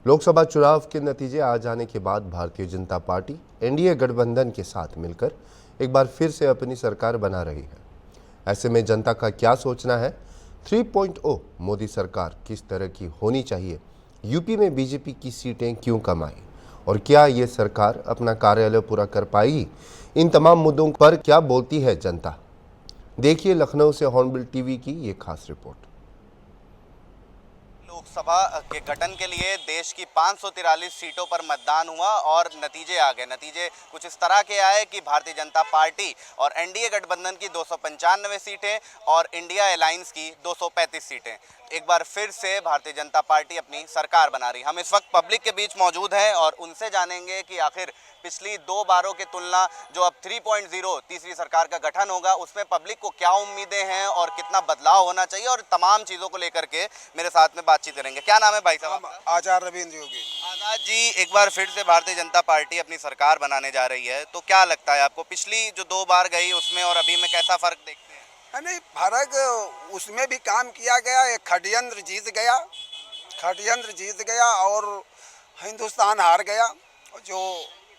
लोकसभा चुनाव के नतीजे आ जाने के बाद भारतीय जनता पार्टी एनडीए गठबंधन के साथ मिलकर एक बार फिर से अपनी सरकार बना रही है। ऐसे में जनता का क्या सोचना है? 3.0 मोदी सरकार किस तरह की होनी चाहिए? यूपी में बीजेपी की सीटें क्यों कम आई और क्या ये सरकार अपना कार्यालय पूरा कर पाएगी? इन तमाम मुद्दों पर क्या बोलती है जनता? देखिए लखनऊ से हॉर्नबिल टीवी की ये खास रिपोर्ट। लोकसभा के गठन के लिए देश की 543 सीटों पर मतदान हुआ और नतीजे आ गए। नतीजे कुछ इस तरह के आए कि भारतीय जनता पार्टी और एनडीए गठबंधन की 295 सीटें और इंडिया अलायंस की 235 सीटें। एक बार फिर से भारतीय जनता पार्टी अपनी सरकार बना रही। हम इस वक्त पब्लिक के बीच मौजूद हैं और उनसे जानेंगे कि आखिर पिछली दो बारों की तुलना जो अब 3.0 तीसरी सरकार का गठन होगा उसमें पब्लिक को क्या उम्मीदें हैं और कितना बदलाव होना चाहिए, और तमाम चीज़ों को लेकर के मेरे साथ में बातचीत करेंगे। क्या नाम है भाई साहब आपका? आचार्य रविंद्र योगी। आजाद जी, एक बार फिर से भारतीय जनता पार्टी अपनी सरकार बनाने जा रही है, तो क्या लगता है आपको पिछली जो दो बार गई उसमें और अभी में कैसा फर्क देखते हैं? नहीं, फर्क उसमें भी काम किया गया, एक षड्यंत्र जीत गया और हिंदुस्तान हार गया। जो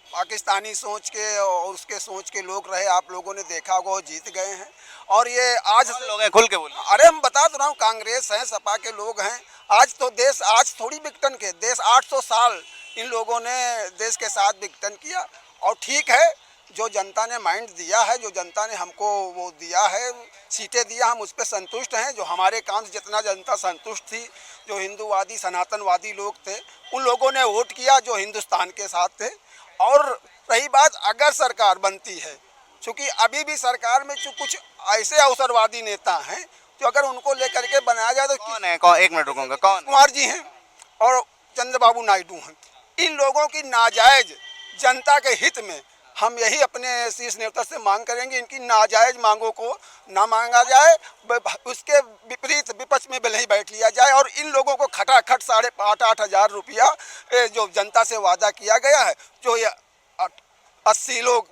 पाकिस्तानी सोच के और उसके सोच के लोग रहे, आप लोगों ने देखा होगा, वो जीत गए हैं। और ये आज लोग हैं, खुल के बोलिए। अरे हम बता तो रहा हूँ, कांग्रेस है, सपा के लोग हैं। आज तो देश, आज थोड़ी विघटन के देश 800 साल इन लोगों ने देश के साथ विघटन किया। और ठीक है, जो जनता ने माइंड दिया है, जो जनता ने हमको वो दिया है, सीटें दिया, हम उस पर संतुष्ट हैं। जो हमारे काम से जितना जनता संतुष्ट थी, जो हिंदूवादी सनातनवादी लोग थे, उन लोगों ने वोट किया जो हिंदुस्तान के साथ थे। और रही बात अगर सरकार बनती है, चूँकि अभी भी सरकार में कुछ ऐसे अवसरवादी नेता हैं जो अगर उनको लेकर के बनाया जाए तो कौन है? कौन? एक मिनट रुकूंगा। कौन? कुमार जी हैं और चंद्रबाबू नायडू हैं। इन लोगों की नाजायज जनता के हित में हम यही अपने शीर्ष नेता से मांग करेंगे, इनकी नाजायज मांगों को ना मांगा जाए, उसके विपरीत विपक्ष में भले ही बैठ लिया जाए। और इन लोगों को खटाखट 8,500 हजार रुपया जो जनता से वादा किया गया है, जो ये 80 लोग,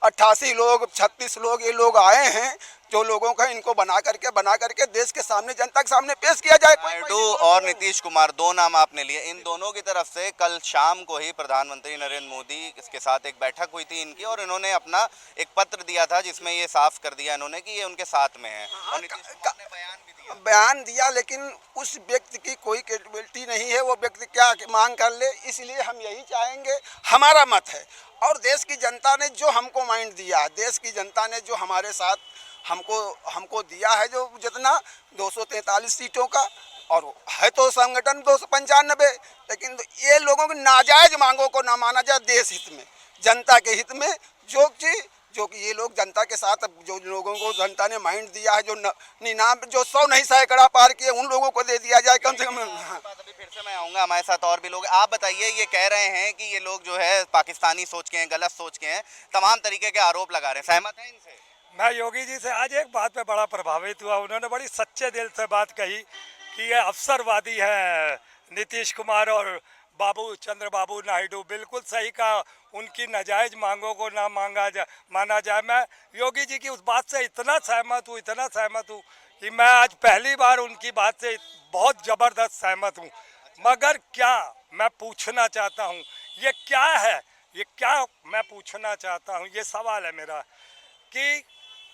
88 लोग, 36 लोग, ये लोग आए हैं, जो लोगों का इनको बना करके देश के सामने, जनता के सामने पेश किया जाए। नायडू और नीतीश कुमार, दो नाम आपने लिए। इन दोनों की तरफ से कल शाम को ही प्रधानमंत्री नरेंद्र मोदी के साथ एक बैठक हुई थी इनकी, और इन्होंने अपना एक पत्र दिया था जिसमें ये साफ कर दिया इन्होंने कि ये उनके साथ में है। और नीतीश कुमार ने बयान दिया, लेकिन उस व्यक्ति की कोई कैपेबिलिटी नहीं है, वो व्यक्ति क्या मांग कर ले। इसलिए हम यही चाहेंगे, हमारा मत है। और देश की जनता ने जो हमको माइंड दिया, देश की जनता ने जो हमारे साथ हमको दिया है, जो जितना 243 सीटों का, और है तो संगठन 295, लेकिन ये लोगों की नाजायज मांगों को ना माना जाए देश हित में, जनता के हित में। जो कि ये लोग जनता के साथ, जो लोगों को जनता ने माइंड दिया है, जो जो 100 नहीं सैकड़ा पार किए, उन लोगों को दे दिया जाए कम से कम। अभी फिर से मैं आऊँगा, हमारे साथ और भी लोग। आप बताइए, ये कह रहे हैं कि ये लोग जो है पाकिस्तानी सोच के हैं, गलत सोच के हैं, तमाम तरीके के आरोप लगा रहे हैं, सहमत हैं इनसे? मैं योगी जी से आज एक बात पे बड़ा प्रभावित हुआ। उन्होंने बड़ी सच्चे दिल से बात कही कि ये अवसरवादी है नीतीश कुमार और चंद्रबाबू नायडू। बिल्कुल सही कहा, उनकी नाजायज मांगों को ना माना जाए। मैं योगी जी की उस बात से इतना सहमत हूँ कि मैं आज पहली बार उनकी बात से बहुत ज़बरदस्त सहमत हूँ। मगर क्या मैं पूछना चाहता हूँ, ये क्या है, ये क्या मैं पूछना चाहता हूँ, ये सवाल है मेरा, कि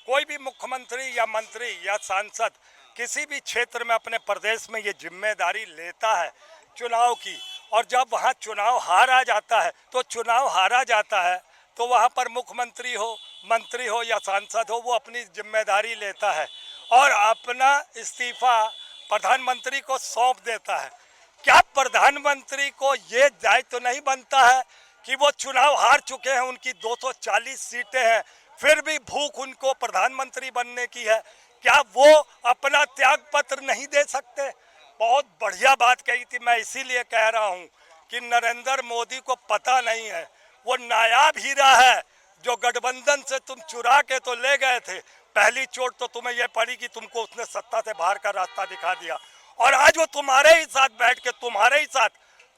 कोई भी मुख्यमंत्री या मंत्री या सांसद किसी भी क्षेत्र में अपने प्रदेश में ये जिम्मेदारी लेता है चुनाव की, और जब वहाँ चुनाव हारा जाता है तो वहाँ पर मुख्यमंत्री हो, मंत्री हो या सांसद हो, वो अपनी जिम्मेदारी लेता है और अपना इस्तीफा प्रधानमंत्री को सौंप देता है। क्या प्रधानमंत्री को ये दायित्व तो नहीं बनता है कि वो चुनाव हार चुके हैं, उनकी 240 सीटें हैं, फिर भी भूख उनको प्रधानमंत्री बनने की है? क्या वो अपना त्याग पत्र नहीं दे सकते? बहुत बढ़िया बात कही थी। मैं इसीलिए कह रहा हूँ कि नरेंद्र मोदी को पता नहीं है, वो नायाब हीरा है जो गठबंधन से तुम चुरा के तो ले गए थे। पहली चोट तो तुम्हें यह पड़ी कि तुमको उसने सत्ता से बाहर का रास्ता दिखा दिया, और आज वो तुम्हारे ही साथ बैठ के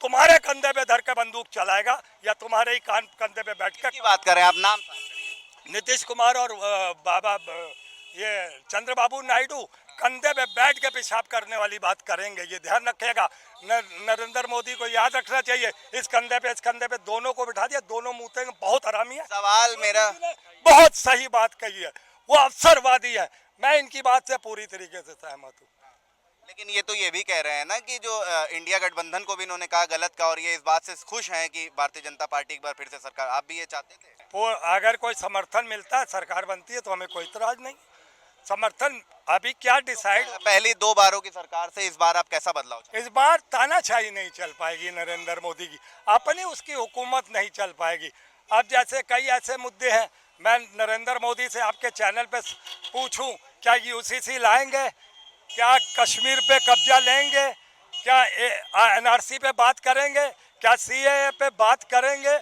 तुम्हारे कंधे पे धर के बंदूक चलाएगा, या तुम्हारे ही कंधे पे बैठ के। बात करें आप, नाम? नीतीश कुमार और ये चंद्रबाबू नायडू कंधे पे बैठ के पेशाब करने वाली बात करेंगे, ये ध्यान रखिएगा। नरेंद्र मोदी को याद रखना चाहिए, इस कंधे पे दोनों को बिठा दिया, दोनों मुँह बहुत हरामी है। सवाल मेरा, बहुत सही बात कही है, वो अवसरवादी है, मैं इनकी बात से पूरी तरीके से सहमत हूँ। लेकिन ये तो ये भी कह रहे हैं ना कि जो इंडिया गठबंधन को भी इन्होंने कहा गलत का, और ये इस बात से खुश हैं कि भारतीय जनता पार्टी एक बार फिर से सरकार, आप भी ये चाहते थे? वो अगर कोई समर्थन मिलता है, सरकार बनती है, तो हमें कोई इतराज नहीं। समर्थन अभी क्या डिसाइड, पहली 2 बारों की सरकार से इस बार आप कैसा बदलाव चाहते इस बार तानाशाही नहीं चल पाएगी नरेंद्र मोदी की, अपनी उसकी हुकूमत नहीं चल पाएगी। अब जैसे कई ऐसे मुद्दे हैं, मैं नरेंद्र मोदी से आपके चैनल पे पूछूं, क्या यूसीसी लाएंगे, क्या कश्मीर पे कब्जा लेंगे, क्या एनआरसी पे बात करेंगे, क्या सीएए पे बात करेंगे,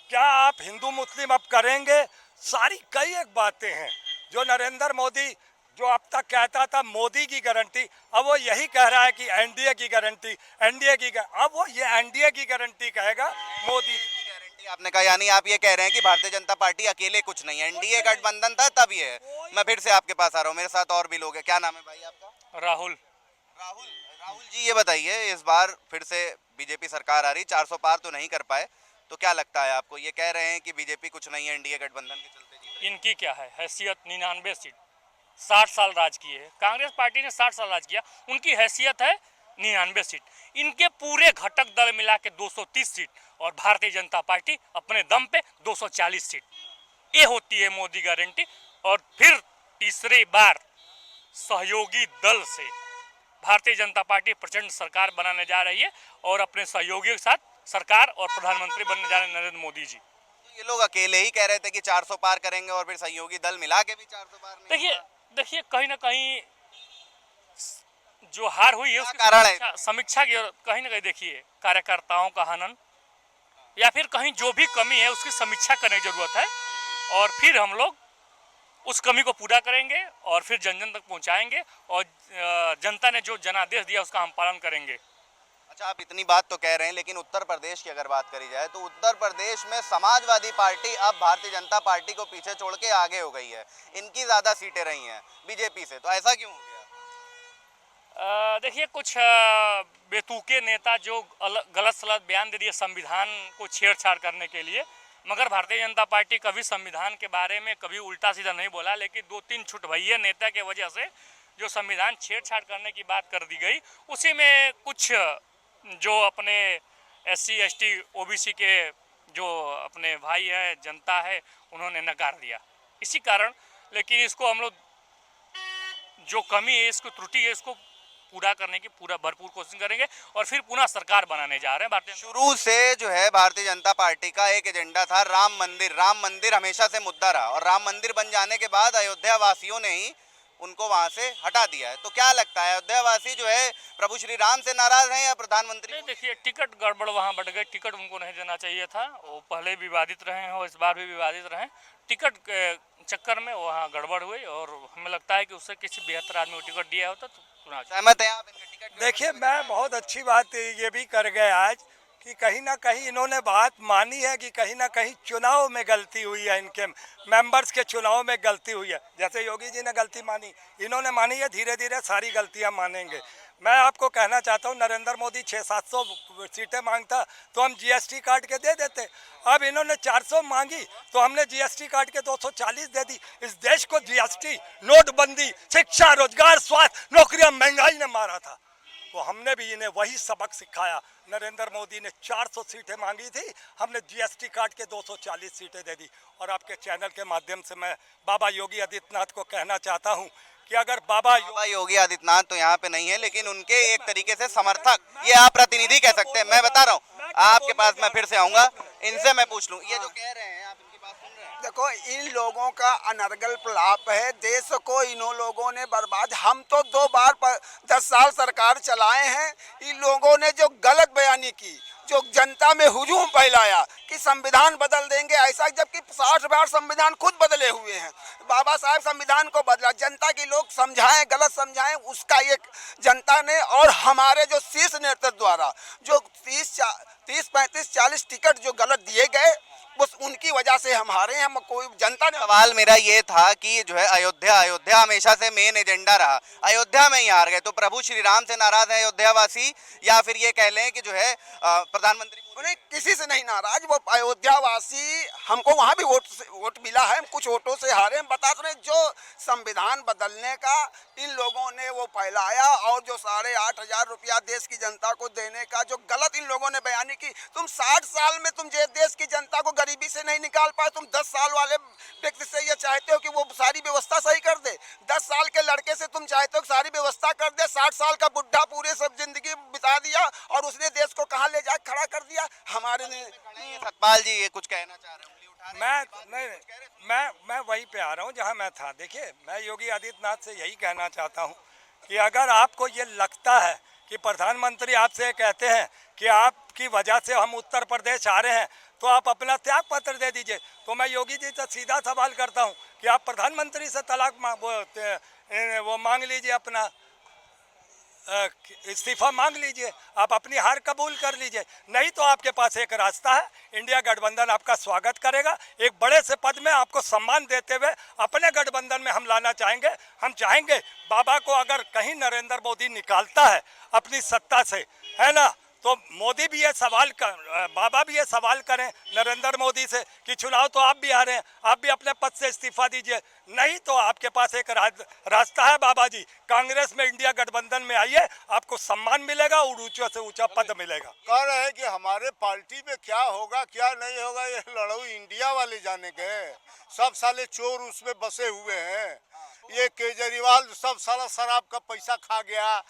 क्या आप हिंदू मुस्लिम अब करेंगे, सारी कई एक बातें हैं जो नरेंद्र मोदी जो अब तक कहता था मोदी की गारंटी, अब वो यही कह रहा है कि एनडीए की गारंटी, अब वो ये एनडीए की गारंटी कहेगा मोदी की गारंटी। आपने कहा यानी आप ये कह रहे हैं कि भारतीय जनता पार्टी अकेले कुछ नहीं है, एनडीए गठबंधन था तब ये है। मैं फिर से आपके पास आ रहा हूँ, मेरे साथ और भी लोग हैं। क्या नाम है भाई आपका? राहुल। राहुल जी, ये बताइए, इस बार फिर से बीजेपी सरकार आ रही, 400 पार तो नहीं कर पाए, तो क्या लगता है आपको? ये कह रहे हैं कि बीजेपी कुछ नहीं है, एनडीए गठबंधन के चलते जीत रही है। इनकी क्या है हैसियत? 99 सीट, 60 साल राज किए है कांग्रेस पार्टी ने, 60 साल राज किया, उनकी हैसियत है 99 सीट। इनके पूरे घटक दल मिला के 230 सीट, और भारतीय जनता पार्टी अपने दम पे 240 सीट। ये होती है मोदी गारंटी। और फिर तीसरी बार सहयोगी दल से भारतीय जनता पार्टी प्रचंड सरकार बनाने जा रही है, और अपने सहयोगियों के साथ सरकार और प्रधानमंत्री बनने जा रहे हैं नरेंद्र मोदी जी। ये लोग अकेले ही कह रहे थे कि 400 पार करेंगे, और फिर सहयोगी दल मिला के भी 400 पार नहीं। देखिए कहीं ना कहीं जो हार हुई है उसकी कारण है? समीक्षा की, कहीं ना कहीं देखिए कार्यकर्ताओं का हनन, या फिर कहीं जो भी कमी है उसकी समीक्षा करने की जरूरत है, और फिर हम लोग उस कमी को पूरा करेंगे और फिर जन जन तक पहुंचाएंगे, और जनता ने जो जनादेश दिया उसका हम पालन करेंगे। अच्छा, आप इतनी बात तो कह रहे हैं, लेकिन उत्तर प्रदेश की अगर बात करी जाए तो उत्तर प्रदेश में समाजवादी पार्टी अब भारतीय जनता पार्टी को पीछे छोड़ के आगे हो गई है, इनकी ज़्यादा सीटें रही हैं बीजेपी से, तो ऐसा क्यों हो गया? देखिए कुछ बेतुके नेता जो गलत सलत बयान दे दिए संविधान को छेड़छाड़ करने के लिए, मगर भारतीय जनता पार्टी कभी संविधान के बारे में कभी उल्टा सीधा नहीं बोला, लेकिन 2-3 छुटभैया नेता के वजह से जो संविधान छेड़छाड़ करने की बात कर दी गई, उसी में कुछ जो अपने SC ST OBC के जो अपने भाई हैं, जनता है, उन्होंने नकार दिया इसी कारण। लेकिन इसको हम लोग जो कमी है, इसको त्रुटि है, इसको पूरा करने की पूरा भरपूर कोशिश करेंगे, और फिर पुनः सरकार बनाने जा रहे हैं। भारतीय शुरू से जो है भारतीय जनता पार्टी का एक एजेंडा था राम मंदिर। राम मंदिर हमेशा से मुद्दा रहा, और राम मंदिर बन जाने के बाद अयोध्या वासियों ने ही उनको वहां से हटा दिया है। तो क्या लगता है, अयोध्या वासी जो है प्रभु श्री राम से नाराज हैं या प्रधानमंत्री? नहीं, देखिए टिकट गड़बड़ वहाँ बढ़ गए, टिकट उनको नहीं देना चाहिए था, वो पहले विवादित रहे हैं और इस बार भी विवादित रहे। टिकट के चक्कर में वहाँ गड़बड़ हुई, और हमें लगता है कि उससे किसी बेहतर आदमी को टिकट दिया होता तो सहमत है आप इनका टिकट? देखिए, मैं बहुत अच्छी बात ये भी कर गए आज कि कहीं ना कहीं इन्होंने बात मानी है कि कहीं ना कहीं चुनाव में गलती हुई है, इनके मेंबर्स के चुनाव में गलती हुई है। जैसे योगी जी ने गलती मानी, इन्होंने मानी है, धीरे धीरे सारी गलतियां मानेंगे। मैं आपको कहना चाहता हूं, नरेंद्र मोदी 600-700 सीटें मांगता तो हम GST काट के दे देते। अब इन्होंने 400 मांगी तो हमने GST काट के 240 दे दी। इस देश को GST, नोटबंदी, शिक्षा, रोजगार, स्वास्थ्य, नौकरियां, महंगाई ने मारा था, तो हमने भी इन्हें वही सबक सिखाया। नरेंद्र मोदी ने 400 सीटें मांगी थी, हमने GST काट के 240 सीटें दे दी। और आपके चैनल के माध्यम से मैं बाबा योगी आदित्यनाथ को कहना चाहता हूं कि अगर बाबा योगी आदित्यनाथ तो यहाँ पे नहीं है, लेकिन उनके एक तरीके से समर्थक, ये आप प्रतिनिधि कह सकते हैं। मैं बता रहा हूँ, आपके पास मैं फिर से आऊंगा, इनसे मैं पूछ लूँ, ये जो कह रहे हैं आप इनकी बात सुन रहे हैं? देखो, इन लोगों का अनर्गल प्रलाप है, देश को इन लोगों ने बर्बाद। हम तो 2 बार 10 साल सरकार चलाए हैं, इन लोगों ने जो गलत बयानी की, जो जनता में हुजूम फैलाया कि संविधान बदल देंगे, ऐसा, जबकि 60 बार संविधान खुद बदले हुए हैं। बाबा साहब संविधान को बदला, जनता की लोग समझाएं, गलत समझाएं, उसका एक जनता ने और हमारे जो शीर्ष नेतृत्व द्वारा जो 30, 35, 40 टिकट जो गलत दिए गए, बस उनकी वजह से हम हारे हैं। हम कोई जनता ने सवाल मेरा ये था कि जो है अयोध्या हमेशा से मेन एजेंडा रहा, अयोध्या में ही हार गए, तो प्रभु श्री राम से नाराज है अयोध्या वासी, या फिर ये कह लें कि जो है प्रधानमंत्री उन्हें किसी से नहीं नाराज। वो अयोध्या वासी, हमको वहाँ भी वोट मिला है, हम कुछ वोटों से हारे। हम बता रहे जो संविधान बदलने का इन लोगों ने वो फैलाया, और जो 8,500 रुपया देश की जनता को देने का जो गलत इन लोगों ने बयानी की। तुम 60 साल में तुम देश की जनता को गरीबी से नहीं निकाल पाए, तुम 10 साल वाले व्यक्ति से ये चाहते हो कि वो सारी व्यवस्था सही कर दे। 10 साल के लड़के से तुम चाहते हो कि सारी व्यवस्था कर दे। 60 साल का बुढ़ा पूरे सब जिंदगी बिता दिया और उसने देश को कहाँ ले जाकर खड़ा कर दिया। हमारे लिए सतपाल जी ये कुछ कहना चाह रहे हैं, उठा रहे हैं? मैं वहीं पे आ रहा हूँ जहाँ मैं था। देखिए, मैं योगी आदित्यनाथ से यही कहना चाहता हूँ कि अगर आपको ये लगता है कि प्रधानमंत्री आपसे कहते हैं कि आपकी वजह से हम उत्तर प्रदेश आ रहे हैं, तो आप अपना त्याग पत्र दे दीजिए। तो मैं योगी जी से सीधा सवाल करता हूँ कि आप प्रधानमंत्री से तलाक वो मांग लीजिए, अपना इस्तीफा मांग लीजिए, आप अपनी हार कबूल कर लीजिए। नहीं तो आपके पास एक रास्ता है, इंडिया गठबंधन आपका स्वागत करेगा। एक बड़े से पद में आपको सम्मान देते हुए अपने गठबंधन में हम लाना चाहेंगे। हम चाहेंगे बाबा को अगर कहीं नरेंद्र मोदी निकालता है अपनी सत्ता से, है ना, तो मोदी भी ये सवाल बाबा भी ये सवाल करें नरेंद्र मोदी से कि चुनाव तो आप भी आ रहे हैं, आप भी अपने पद से इस्तीफा दीजिए। नहीं तो आपके पास एक रास्ता है बाबा जी, कांग्रेस में इंडिया गठबंधन में आइए, आपको सम्मान मिलेगा और ऊंचा से ऊंचा पद मिलेगा। कह रहे हैं कि हमारे पार्टी में क्या होगा क्या नहीं होगा, ये लड़ाऊ इंडिया वाले जाने के। सब साले चोर उसमें बसे हुए हैं। ये केजरीवाल सब साला शराब का पैसा खा गया,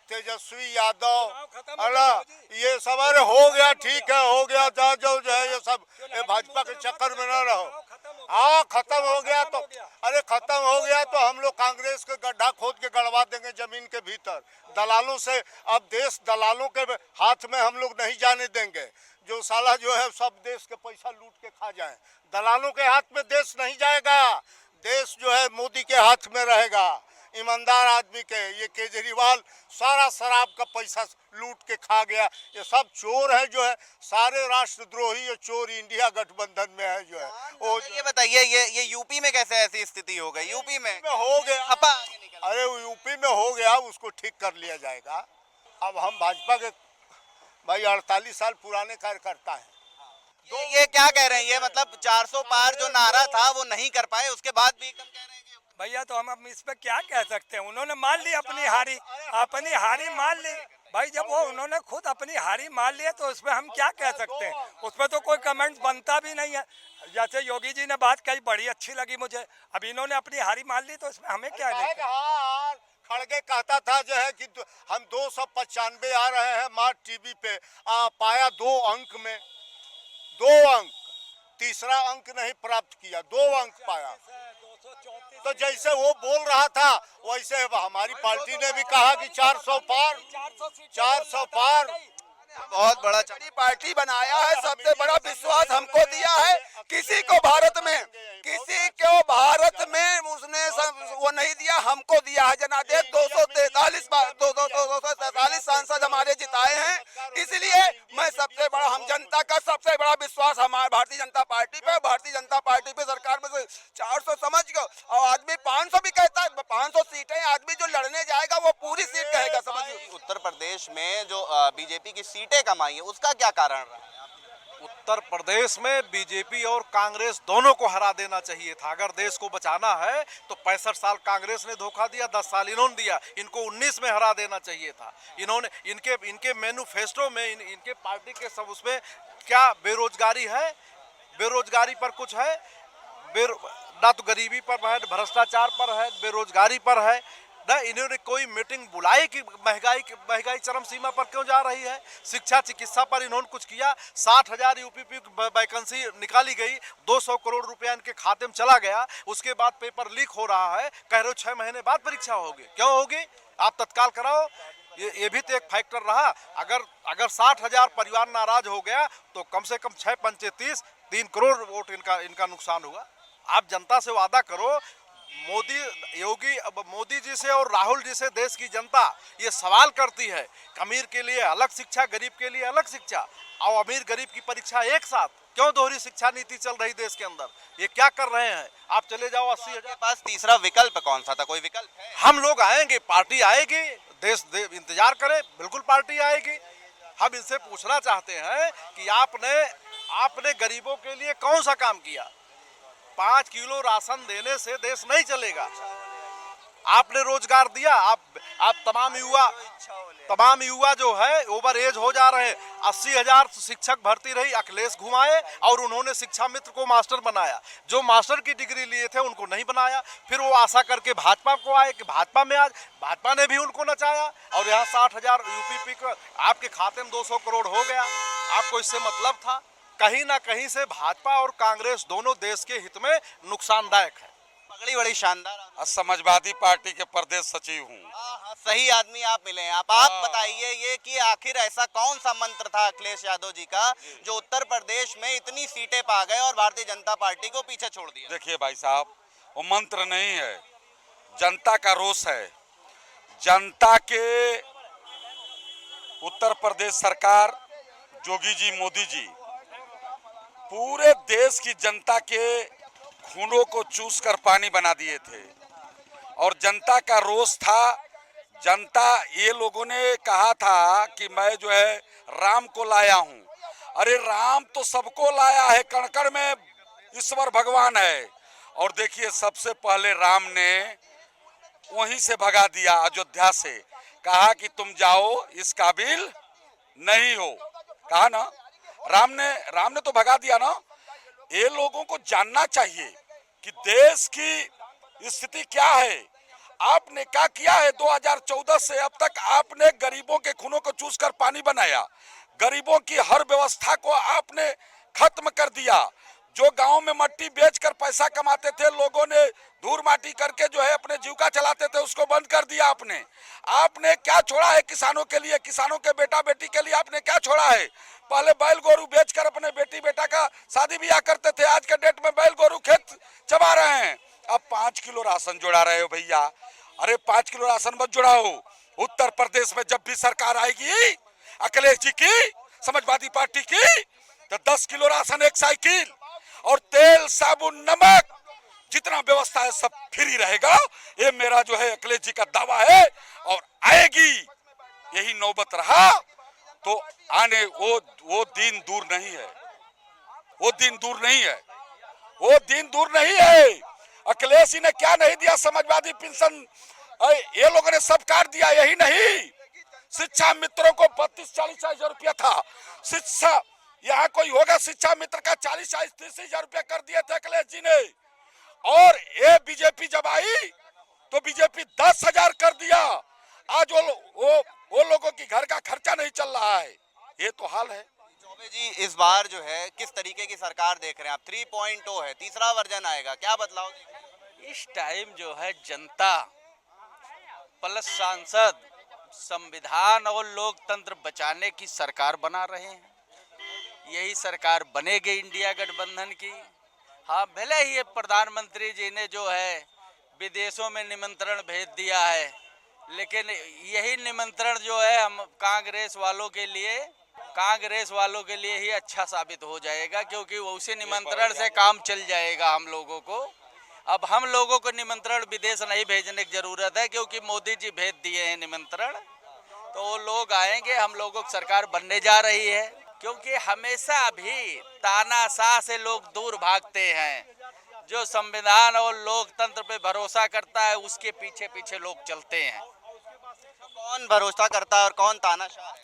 तेजस्वी यादव, अरे ये सब, अरे हो गया, ठीक है, हो गया, जो है ये सब, ये भाजपा के चक्कर में ना रहो। हाँ, खत्म हो गया तो, अरे खत्म हो गया तो हम लोग कांग्रेस के गड्ढा खोद के गड़वा देंगे जमीन के भीतर। दलालों से अब देश दलालों के हाथ में हम लोग नहीं जाने देंगे। जो साला जो है सब देश के पैसा लूट के खा जाए, दलालों के हाथ में देश नहीं जाएगा। देश जो है मोदी के हाथ में रहेगा, ईमानदार आदमी के। ये केजरीवाल सारा शराब का पैसा लूट के खा गया। ये सब चोर है, जो है सारे राष्ट्रद्रोही, ये चोर इंडिया गठबंधन में है जो है वो। ये बताइए, ये यूपी में कैसे ऐसी स्थिति हो गई? यूपी में हो गया, अपा अरे यूपी में हो गया, उसको ठीक कर लिया जाएगा। अब हम भाजपा के भाई 48 साल पुराने कार्यकर्ता हैं। ये क्या कह रहे हैं? ये मतलब 400 पार जो नारा था वो नहीं कर पाए, उसके बाद भी एकदम कह रहे हैं कि भैया तो हम इस पे क्या कह सकते हैं। उन्होंने मान ली अपनी हारी मान ली भाई। जब वो उन्होंने खुद अपनी हारी मान ली है तो उसमें हम क्या कह सकते हैं? उसमें तो कोई कमेंट बनता भी नहीं है। जैसे योगी जी ने बात कही, बड़ी अच्छी लगी मुझे। अब इन्होंने अपनी हारी मान ली तो इसमें हमें क्या है? खड़गे कहता था जो है कि हम 295 आ रहे हैं मार टीवी पे, पाया 2 अंक में, 2 अंक, तीसरा अंक नहीं प्राप्त किया, 2 अंक पाया। तो जैसे वो बोल रहा था वैसे हमारी पार्टी ने भी कहा कि 400 पार, 400 पार। बहुत बड़ा पार्टी बनाया है, सबसे बड़ा विश्वास हमको दिया है। किसी को भारत में उसने वो नहीं दिया, हमको दिया है। जनादेश 243 सांसद हमारे जिताए हैं। इसलिए मैं हम जनता का सबसे बड़ा विश्वास हमारे भारतीय जनता पार्टी पे सरकार में से 400 समझ गए। और आदमी 500 भी कहता है, 500 सीटें आदमी जो लड़ने जाएगा वो पूरी सीट कहेगा, समझिए। उत्तर प्रदेश में जो बीजेपी की सीटें कम आई है उसका क्या कारण रहा है? उत्तर प्रदेश में बीजेपी और कांग्रेस दोनों को हरा देना चाहिए था। अगर देश को बचाना है तो 65 साल कांग्रेस ने धोखा दिया, 10 साल इन्होंने दिया। इनको 19 में हरा देना चाहिए था। इन्होंने इनके मैनिफेस्टो में इनके पार्टी के सब उसमें क्या बेरोजगारी है, बेरोजगारी पर कुछ है, ना तो गरीबी पर है, भ्रष्टाचार पर है, बेरोजगारी पर है ना। इन्होंने कोई मीटिंग बुलाई कि महंगाई चरम सीमा पर क्यों जा रही है? शिक्षा चिकित्सा पर इन्होंने कुछ किया? 60,000 यूपीपी वैकेंसी निकाली गई, 200 करोड़ रुपया इनके खाते में चला गया। उसके बाद पेपर लीक हो रहा है, कह रहे हो 6 महीने बाद परीक्षा होगी। क्यों होगी? आप तत्काल कराओ। ये भी तो एक फैक्टर रहा। अगर 60,000 परिवार नाराज हो गया तो कम से कम 6 पंचे 30, 3 करोड़ वोट इनका नुकसान हुआ। आप जनता से वादा करो। मोदी जी से और राहुल जी से देश की जनता ये सवाल करती है, अमीर के लिए अलग शिक्षा, गरीब के लिए अलग शिक्षा, और अमीर गरीब की परीक्षा एक साथ क्यों दोहरी शिक्षा नीति चल रही देश के अंदर? ये क्या कर रहे हैं? आप चले जाओ 80,000। आपके पास तीसरा विकल्प कौन सा था? कोई विकल्प है? हम लोग आएंगे, पार्टी आएगी, इंतजार करें, बिल्कुल पार्टी आएगी। हम इनसे पूछना चाहते हैं कि आपने गरीबों के लिए कौन सा काम किया? 5 किलो राशन देने से देश नहीं चलेगा। आपने रोजगार दिया? आप तमाम युवा जो है ओवर एज हो जा रहे हैं। 80,000 शिक्षक भर्ती रही, अखिलेश घुमाए और उन्होंने शिक्षा मित्र को मास्टर बनाया। जो मास्टर की डिग्री लिए थे उनको नहीं बनाया। फिर वो आशा करके भाजपा को आए कि भाजपा में आज भाजपा ने भी उनको नचाया और यहाँ 60,000 यूपीपी को आपके खाते में 200 करोड़ हो गया। आपको इससे मतलब था? कहीं ना कहीं से भाजपा और कांग्रेस दोनों देश के हित में नुकसानदायक है। पगड़ी बड़ी शानदार। समाजवादी पार्टी के प्रदेश सचिव हूँ। हाँ, सही आदमी आप मिले हैं। आप बताइए ये कि आखिर ऐसा कौन सा मंत्र था अखिलेश यादव जी का जो उत्तर प्रदेश में इतनी सीटें पा गए और भारतीय जनता पार्टी को पीछे छोड़ दिया? देखिए भाई साहब, वो मंत्र नहीं है, जनता का रोष है। जनता के उत्तर प्रदेश सरकार, जोगी जी, मोदी जी पूरे देश की जनता के खूनों को चूस कर पानी बना दिए थे और जनता का रोष था। ये लोगों ने कहा था कि मैं जो है राम को लाया हूं। अरे राम तो सबको लाया है, कण-कण में ईश्वर भगवान है। और देखिए, सबसे पहले राम ने वहीं से भगा दिया, अयोध्या से। कहा कि तुम जाओ, इस काबिल नहीं हो। कहा ना, राम ने तो भगा दिया ना। ये लोगों को जानना चाहिए कि देश की स्थिति क्या है। आपने क्या किया है? 2014 से अब तक आपने गरीबों के खूनों को चूसकर पानी बनाया। गरीबों की हर व्यवस्था को आपने खत्म कर दिया। जो गांव में मट्टी बेचकर पैसा कमाते थे, लोगों ने धूल माटी करके जो है अपने जीविका चलाते थे, उसको बंद कर दिया आपने क्या छोड़ा है किसानों के लिए? किसानों के बेटा बेटी के लिए आपने क्या छोड़ा है? पहले बैल गोरू बेचकर अपने बेटी बेटा का शादी ब्याह करते थे, आज के डेट में बैल गोरू खेत चबा रहे हैं। अब 5 किलो राशन जुड़ा रहे हो भैया। अरे 5 किलो राशन मत जुड़ाओ। उत्तर प्रदेश में जब भी सरकार आएगी अखिलेश जी की, समाजवादी पार्टी की, तो 10 किलो राशन, 1 साइकिल और तेल, साबुन, नमक, जितना व्यवस्था है सब फ्री रहेगा। ये मेरा जो है अखिलेश जी का दावा है और आएगी। यही नौबत रहा तो आने वो दिन दूर नहीं है। वो दिन दूर नहीं है। वो दिन दूर नहीं है। अखिलेश जी ने क्या नहीं दिया? समाजवादी पेंशन ये लोगों ने सब काट दिया। यही नहीं, शिक्षा मित्रों को 32-40 हजार रुपया था। शिक्षा यहाँ कोई होगा शिक्षा मित्र का 40-30 हजार रुपया कर दिए थे अखिलेश जी ने। और ये बीजेपी जब आई तो बीजेपी 10,000 कर दिया। आज वो लोगों की घर का खर्चा नहीं चल रहा है। ये तो हाल है। चौबे जी, इस बार जो है किस तरीके की सरकार देख रहे हैं आप? 3.0 है, तीसरा वर्जन आएगा, क्या बदलाव देख रहे हैं? इस टाइम जो है जनता प्लस सांसद संविधान और लोकतंत्र बचाने की सरकार बना रहे हैं। यही सरकार बनेगी इंडिया गठबंधन की। हाँ, भले ही प्रधानमंत्री जी ने जो है विदेशों में निमंत्रण भेज दिया है, लेकिन यही निमंत्रण जो है हम कांग्रेस वालों के लिए ही अच्छा साबित हो जाएगा, क्योंकि उसी निमंत्रण से काम चल जाएगा हम लोगों को। अब हम लोगों को निमंत्रण विदेश नहीं भेजने की जरूरत है, क्योंकि मोदी जी भेज दिए हैं निमंत्रण, तो वो लोग आएंगे। हम लोगों की सरकार बनने जा रही है, क्योंकि हमेशा भी तानाशाह से लोग दूर भागते हैं। जो संविधान और लोकतंत्र पे भरोसा करता है उसके पीछे पीछे लोग चलते हैं। कौन भरोसा करता है और कौन तानाशाह?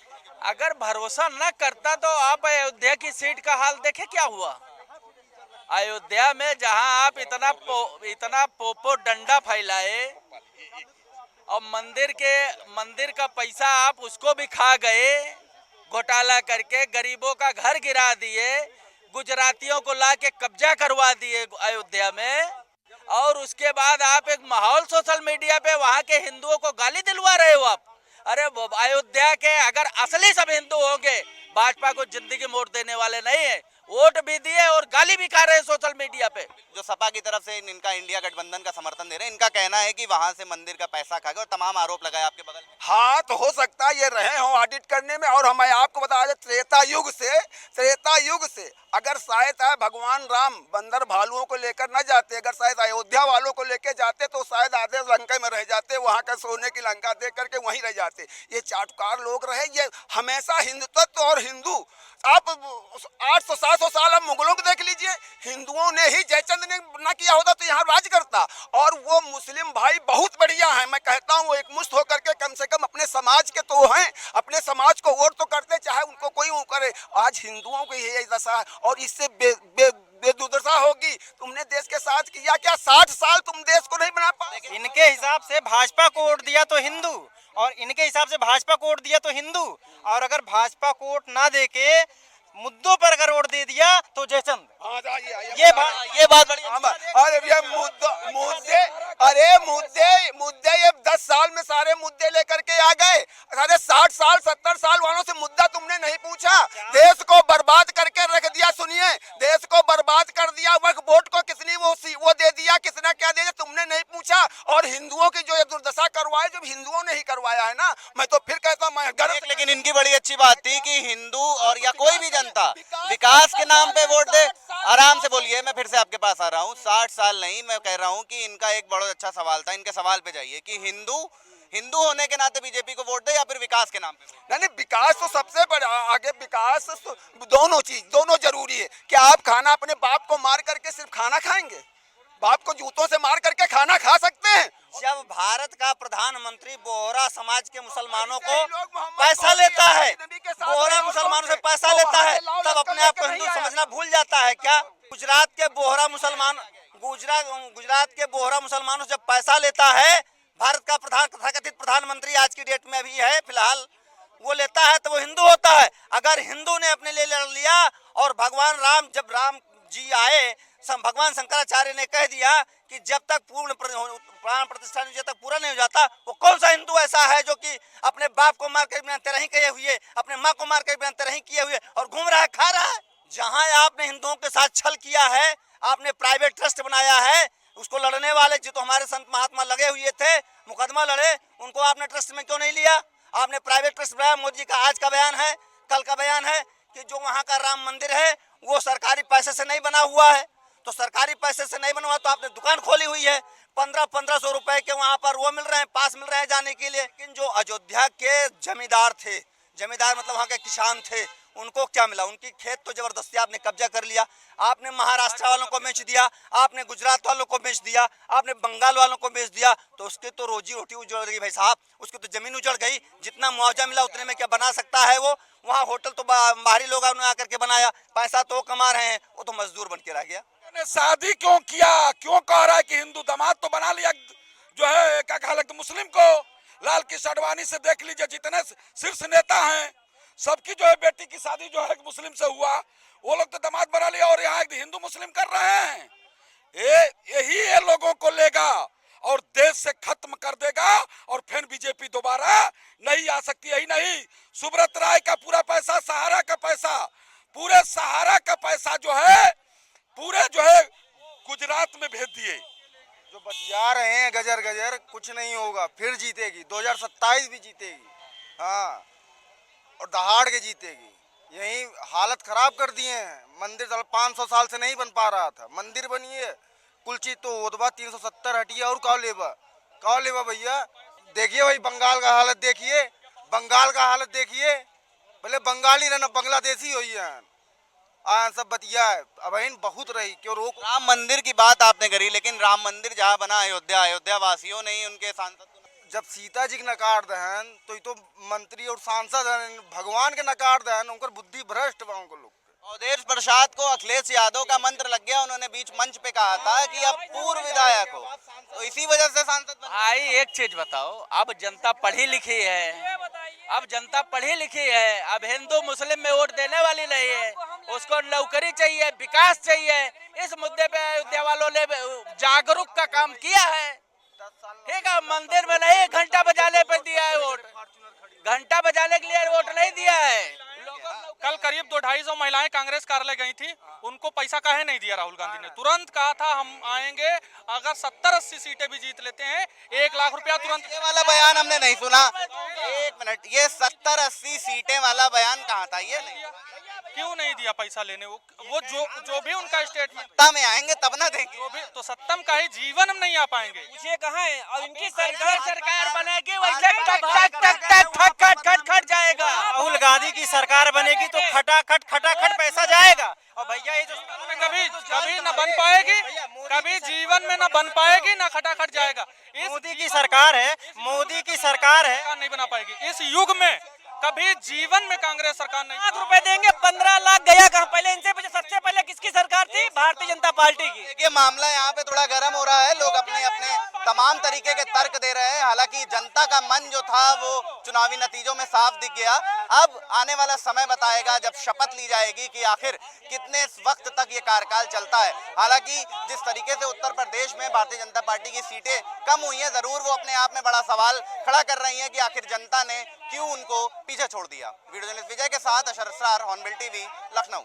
अगर भरोसा न करता तो आप अयोध्या की सीट का हाल देखे क्या हुआ। अयोध्या में जहां आप इतना पोपो डंडा फैलाए और मंदिर का पैसा आप उसको भी खा गए, घोटाला करके गरीबों का घर गिरा दिए, गुजरातियों को लाके कब्जा करवा दिए अयोध्या में, और उसके बाद आप एक माहौल सोशल मीडिया पे वहां के हिंदुओं को गाली दिलवा रहे हो आप। अरे अयोध्या के अगर असली सब हिंदू होंगे, भाजपा को जिंदगी मोड़ देने वाले नहीं है। वोट भी दिए और गाली भी खा रहे हैं सोशल मीडिया पे। जो सपा की तरफ से इनका इंडिया गठबंधन का समर्थन दे रहे हैं, इनका कहना है कि वहां से मंदिर का पैसा खा गए और तमाम आरोप लगाए आपके बगल में। हाँ, तो हो सकता है ये रहे हों ऑडिट करने में। और मैं आपको बता दें, त्रेता युग से अगर शायद भगवान राम बंदर भालुओं को लेकर न जाते, अगर शायद अयोध्या वालों को लेकर जाते तो शायद आधे लंका में रह जाते, वहाँ का सोने की लंका देख करके वहीं रह जाते। ये चाटुकार लोग रहे, ये हमेशा हिंदुत्व और हिंदू। आप 800-700 साल अब मुगलों को देख लीजिए, हिंदुओं ने ही, जयचंद ने ना किया होता तो यहाँ राज करता। और वो मुस्लिम भाई बहुत बढ़िया है, मैं कहता हूँ, वो एक मुश्त होकर के कम से कम अपने समाज के तो हैं, अपने समाज को वोट तो करते, चाहे उनको कोई वो करे। आज हिंदुओं की यही दशा है और इससे बेदुर्दशा होगी। तुमने देश के साथ किया क्या? 60 साल तुम देश को नहीं बना पाए। इनके हिसाब से भाजपा को वोट दिया तो हिंदू, और इनके हिसाब से भाजपा को वोट दिया तो हिंदू, और अगर भाजपा को वोट ना देके मुद्दों पर अगर वोट दे दिया तो जयचंद। ये बात बड़ी अरे ये मुद्दे ये 10 साल में सारे मुद्दे लेकर के आ गए। अरे 60 साल 70 साल वालों से मुद्दा तुमने नहीं पूछा, देश को बर्बाद करके रख दिया। सुनिए, देश को बर्बाद कर दिया। वक्फ बोर्ड को किसने वो दे दिया, किसने क्या दे दिया, तुमने नहीं पूछा। और हिंदुओं की जो ये दुर्दशा करवाए, जब हिंदुओं ने ही करवाया है ना, मैं तो फिर कहता हूँ, मैं गर्व। लेकिन इनकी बड़ी अच्छी बात थी कि हिंदू और या कोई भी जनता विकास के नाम पे वोट दे। आराम से बोलिए, मैं फिर से आपके पास आ रहा हूँ। 60 साल नहीं, मैं कह रहा हूँ कि इनका एक बड़ा अच्छा सवाल था, इनके सवाल पे जाइए कि हिंदू होने के नाते बीजेपी को वोट दे या फिर विकास के नाम पे। नहीं, विकास तो सबसे बड़ा आगे, विकास दोनों जरूरी है। क्या आप खाना अपने बाप को मार करके सिर्फ खाना खाएंगे? बाप को जूतों से मार करके खाना खा सकते हैं? जब भारत का प्रधानमंत्री बोहरा समाज के मुसलमानों को पैसा लेता है, बोहरा मुसलमानों से पैसा लेता है, तब अपने आप को हिंदू समझना भूल जाता है क्या? गुजरात के बोहरा मुसलमानों से पैसा लेता है भारत का तथाकथित प्रधानमंत्री, आज की डेट में अभी है फिलहाल, वो लेता है तो वो हिंदू होता है। अगर हिंदू ने अपने लिए लड़ लिया और भगवान राम, जब राम जी आए, भगवान शंकराचार्य ने कह दिया कि जब तक प्राण प्रतिष्ठा जब तक पूरा नहीं हो जाता, वो कौन सा हिंदू ऐसा है जो कि अपने बाप को मार कर बिना तेरही किए हुए, अपने माँ को मार कर बिना तेरही किए हुए और घूम रहा है, खा रहा है? जहाँ आपने हिंदुओं के साथ छल किया है, आपने प्राइवेट ट्रस्ट बनाया है, उसको लड़ने वाले जो तो हमारे संत महात्मा लगे हुए थे, मुकदमा लड़े, उनको आपने ट्रस्ट में क्यों नहीं लिया? आपने प्राइवेट ट्रस्ट बनाया। मोदी जी का आज का बयान है, कल का बयान है कि जो वहाँ का राम मंदिर है वो सरकारी पैसे से नहीं बना हुआ है। तो सरकारी पैसे से नहीं बना हुआ तो आपने दुकान खोली हुई है, 1500 रुपए के वहाँ पर वो मिल रहे हैं, पास मिल रहे हैं जाने के लिए। लेकिन जो अयोध्या के जमींदार थे, जमींदार मतलब वहाँ के किसान थे, उनको क्या मिला? उनकी खेत तो जबरदस्ती आपने कब्जा कर लिया। आपने महाराष्ट्र वालों को बेच दिया, आपने गुजरात वालों को बेच दिया, आपने बंगाल वालों को बेच दिया, तो उसकी तो रोजी रोटी उजड़ गई भाई साहब, उसकी तो जमीन उजड़ गई। जितना मुआवजा मिला उतने में क्या बना सकता है वो? वहाँ होटल तो बाहरी लोग आकर के बनाया, पैसा तो कमा रहे हैं, वो तो मजदूर बन के रह गया। शादी क्यों किया? क्यों कह रहा है कि हिंदू दामाद तो बना लिया जो है क्या कहा लगता मुस्लिम को? लाल कृष्ण आडवाणी से देख लीजिए, जितने शीर्ष नेता हैं सबकी जो है बेटी की शादी जो है मुस्लिम से हुआ, वो लोग तो दामाद बना लिया और यहाँ हिंदू मुस्लिम कर रहे हैं। यही ये लोगों को लेगा और देश से खत्म कर देगा और फिर बीजेपी दोबारा नहीं आ सकती। यही नहीं, सुब्रत राय का पूरा पैसा, सहारा का पैसा, पूरे सहारा का पैसा जो है पूरे गुजरात में भेज दिए। जो बतिया रहे हैं गजर कुछ नहीं होगा, फिर जीतेगी, 2027 भी जीतेगी, हाँ, और दहाड़ के जीतेगी। यही हालत खराब कर दिए हैं। मंदिर 500 साल से नहीं बन पा रहा था, मंदिर बनिए, कुल चीज तो होदबा 370 हटिया और का लेबा भैया। देखिए भाई बंगाल का हालत देखिए, पहले बंगाली रहना बांग्लादेशी हो सब बतिया है। अब बहुत रही क्यों रोक। राम मंदिर की बात आपने करी, लेकिन राम मंदिर जहाँ बना अयोध्या वासियों ने ही, उनके सांसद जब सीता जी के नकार दहन तो ये तो मंत्री और सांसद हैं, भगवान के नकार दहन, उनकर बुद्धि भ्रष्ट बा उनको लोग। अवधेश प्रसाद को अखिलेश यादव का मंत्र लग गया, उन्होंने बीच मंच पे कहा था कि अब पूर्व विधायक हो, तो इसी वजह से सांसद बन। भाई एक चीज बताओ, अब जनता पढ़ी लिखी है, अब हिंदू मुस्लिम में वोट देने वाली नहीं है, उसको नौकरी चाहिए, विकास चाहिए। इस मुद्दे पे अयोध्या वालों ने जागरूक का काम किया है, ठीक है। मंदिर में नहीं, घंटा बजाने पे दिया है वोट, घंटा बजाने के लिए वोट नहीं दिया है। कल करीब 200-250 महिलाएं कांग्रेस कार्यालय गई थी, उनको पैसा काहे नहीं दिया राहुल गांधी ने? तुरंत कहा था हम आएंगे, अगर 70-80 सीटें भी जीत लेते हैं 1 लाख रुपया तुरंत। ये वाला बयान हमने नहीं सुना। एक मिनट, ये 70-80 सीटें वाला बयान कहाँ था? ये नहीं, क्यों नहीं दिया पैसा लेने? वो जो भी उनका स्टेटमेंट, सत्ता में आएंगे तब ना देंगे। जो भी तो सत्ता में कहीं जीवन हम नहीं आ पाएंगे। पूछिए कहाँ है? और इनकी सरकार बनेगी वैसे खट जाएगा। राहुल गांधी की सरकार बनेगी तो खटाखट पैसा जाएगा। और भैया ये जो कभी न बन पाएगी, कभी जीवन में न बन पाएगी, न खटाखट जाएगा। मोदी की सरकार है, मोदी की सरकार है, नहीं बना पाएगी इस युग में। कभी जीवन में कांग्रेस सरकार नहीं। 1 लाख रुपए देंगे, 15 लाख गया कहाँ? पहले इनसे पूछे, सबसे पहले किसकी सरकार थी? भारतीय जनता पार्टी की। ये मामला यहाँ पे थोड़ा गर्म हो रहा है, लोग अपने अपने तमाम तरीके के तर्क दे रहे हैं। हालांकि जनता का मन जो था वो चुनावी नतीजों में साफ दिख गया। अब आने वाला समय बताएगा, जब शपथ ली जाएगी, कि आखिर कितने वक्त तक ये कार्यकाल चलता है। हालांकि जिस तरीके से उत्तर प्रदेश में भारतीय जनता पार्टी की सीटें कम हुई हैं, जरूर वो अपने आप में बड़ा सवाल खड़ा कर रही हैं कि आखिर जनता ने क्यों उनको पीछे छोड़ दिया। वीडियो जर्नलिस्ट विजय के साथ अशर असरार, हॉर्नबिल टीवी, लखनऊ।